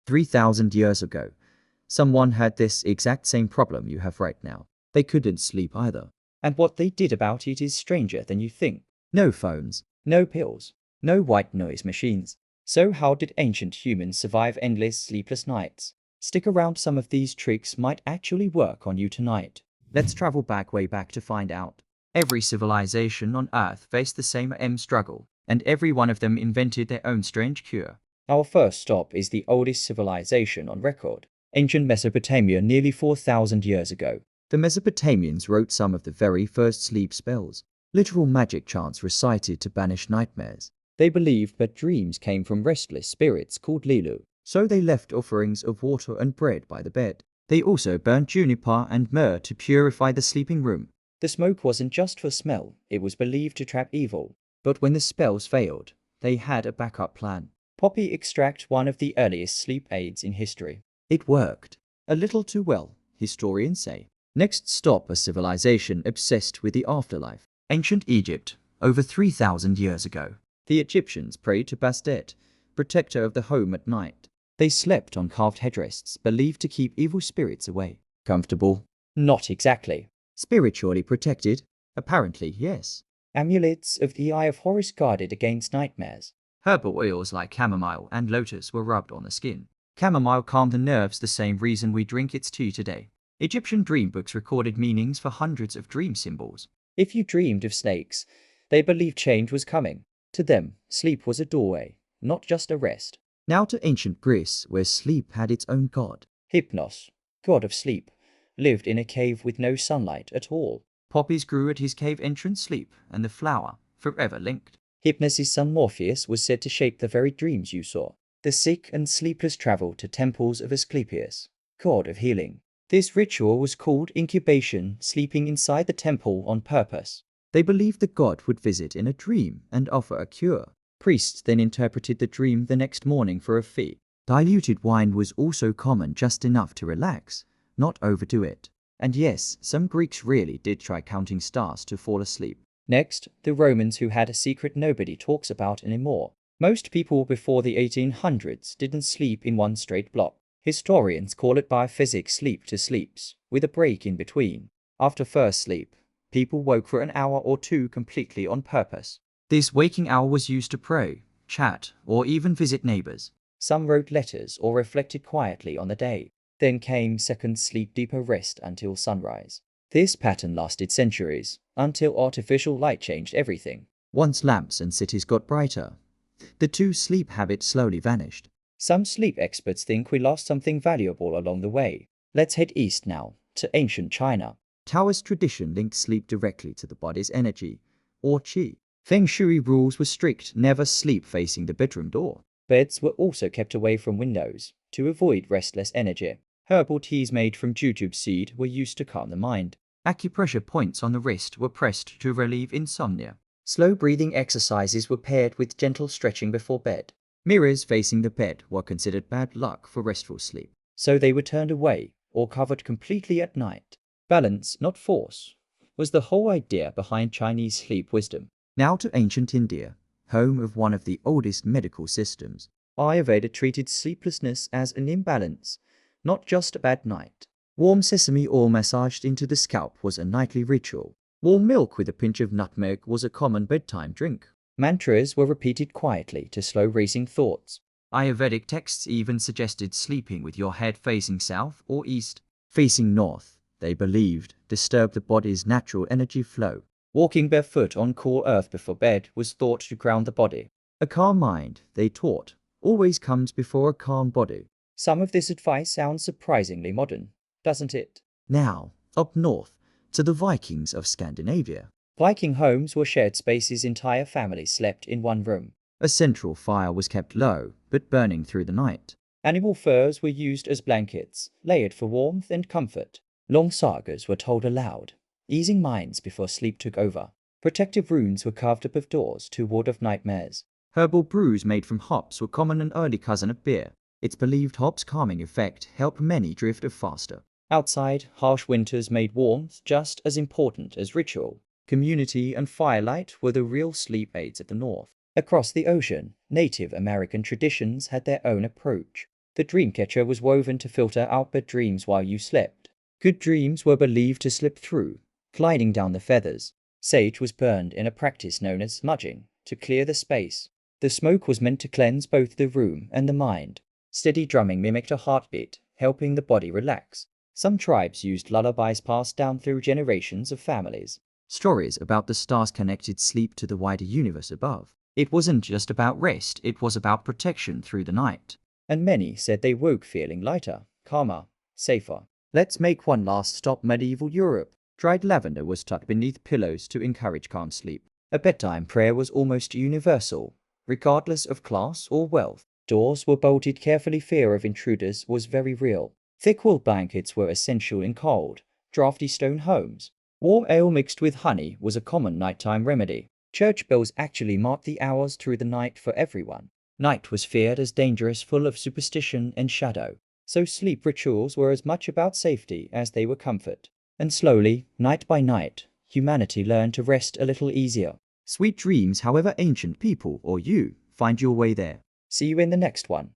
3,000 years ago, someone had this exact same problem you have right now. They couldn't sleep either. And what they did about it is stranger than you think. No phones, No pills, no white noise machines. So how did ancient humans survive endless sleepless nights? Stick around, some of these tricks might actually work on you tonight. Let's travel way back to find out. Every civilization on Earth faced the same struggle, and every one of them invented their own strange cure. Our first stop is the oldest civilization on record, ancient Mesopotamia, nearly 4,000 years ago. The Mesopotamians wrote some of the very first sleep spells, literal magic chants recited to banish nightmares. They believed that dreams came from restless spirits called Lilu, so they left offerings of water and bread by the bed. They also burnt juniper and myrrh to purify the sleeping room. The smoke wasn't just for smell, it was believed to trap evil. But when the spells failed, they had a backup plan. Poppy extract, one of the earliest sleep aids in history. It worked. A little too well, historians say. Next stop, a civilization obsessed with the afterlife. Ancient Egypt, over 3,000 years ago. The Egyptians prayed to Bastet, protector of the home at night. They slept on carved headrests believed to keep evil spirits away. Comfortable? Not exactly. Spiritually protected? Apparently, yes. Amulets of the Eye of Horus guarded against nightmares. Herbal oils like chamomile and lotus were rubbed on the skin. Chamomile calmed the nerves, the same reason we drink its tea today. Egyptian dream books recorded meanings for hundreds of dream symbols. If you dreamed of snakes, they believed change was coming. To them, sleep was a doorway, not just a rest. Now to ancient Greece, where sleep had its own god. Hypnos, god of sleep, lived in a cave with no sunlight at all. Poppies grew at his cave entrance, sleep and the flower, forever linked. Hypnos' son Morpheus was said to shape the very dreams you saw. The sick and sleepless traveled to temples of Asclepius, god of healing. This ritual was called incubation, sleeping inside the temple on purpose. They believed the god would visit in a dream and offer a cure. Priests then interpreted the dream the next morning for a fee. Diluted wine was also common, just enough to relax, not overdo it. And yes, some Greeks really did try counting stars to fall asleep. Next, the Romans, who had a secret nobody talks about anymore. Most people before the 1800s didn't sleep in one straight block. Historians call it biophysic sleep to sleeps, with a break in between. After first sleep, people woke for an hour or two completely on purpose. This waking hour was used to pray, chat, or even visit neighbors. Some wrote letters or reflected quietly on the day. Then came second sleep, deeper rest until sunrise. This pattern lasted centuries, until artificial light changed everything. Once lamps and cities got brighter, the two sleep habit slowly vanished. Some sleep experts think we lost something valuable along the way. Let's head east now, to ancient China. Taoist tradition linked sleep directly to the body's energy, or qi. Feng shui rules were strict: never sleep facing the bedroom door. Beds were also kept away from windows, to avoid restless energy. Herbal teas made from jujube seed were used to calm the mind. Acupressure points on the wrist were pressed to relieve insomnia. Slow breathing exercises were paired with gentle stretching before bed. Mirrors facing the bed were considered bad luck for restful sleep, so they were turned away or covered completely at night. Balance, not force, was the whole idea behind Chinese sleep wisdom. Now to ancient India, home of one of the oldest medical systems. Ayurveda treated sleeplessness as an imbalance, not just a bad night. Warm sesame oil massaged into the scalp was a nightly ritual. Warm milk with a pinch of nutmeg was a common bedtime drink. Mantras were repeated quietly to slow racing thoughts. Ayurvedic texts even suggested sleeping with your head facing south or east. Facing north, they believed, disturbed the body's natural energy flow. Walking barefoot on cool earth before bed was thought to ground the body. A calm mind, they taught, always comes before a calm body. Some of this advice sounds surprisingly modern, doesn't it? Now, up north, to the Vikings of Scandinavia. Viking homes were shared spaces. Entire families slept in one room. A central fire was kept low, but burning through the night. Animal furs were used as blankets, layered for warmth and comfort. Long sagas were told aloud, easing minds before sleep took over. Protective runes were carved above doors to ward off nightmares. Herbal brews made from hops were common, an early cousin of beer. It's believed hops' calming effect helped many drift off faster. Outside, harsh winters made warmth just as important as ritual. Community and firelight were the real sleep aids at the north. Across the ocean, Native American traditions had their own approach. The dreamcatcher was woven to filter out bad dreams while you slept. Good dreams were believed to slip through, gliding down the feathers. Sage was burned in a practice known as smudging, to clear the space. The smoke was meant to cleanse both the room and the mind. Steady drumming mimicked a heartbeat, helping the body relax. Some tribes used lullabies passed down through generations of families. Stories about the stars connected sleep to the wider universe above. It wasn't just about rest, it was about protection through the night. And many said they woke feeling lighter, calmer, safer. Let's make one last stop: medieval Europe. Dried lavender was tucked beneath pillows to encourage calm sleep. A bedtime prayer was almost universal, regardless of class or wealth. Doors were bolted carefully, fear of intruders was very real. Thick wool blankets were essential in cold, drafty stone homes. Warm ale mixed with honey was a common nighttime remedy. Church bells actually marked the hours through the night for everyone. Night was feared as dangerous, full of superstition and shadow. So sleep rituals were as much about safety as they were comfort. And slowly, night by night, humanity learned to rest a little easier. Sweet dreams, however ancient people or you find your way there. See you in the next one.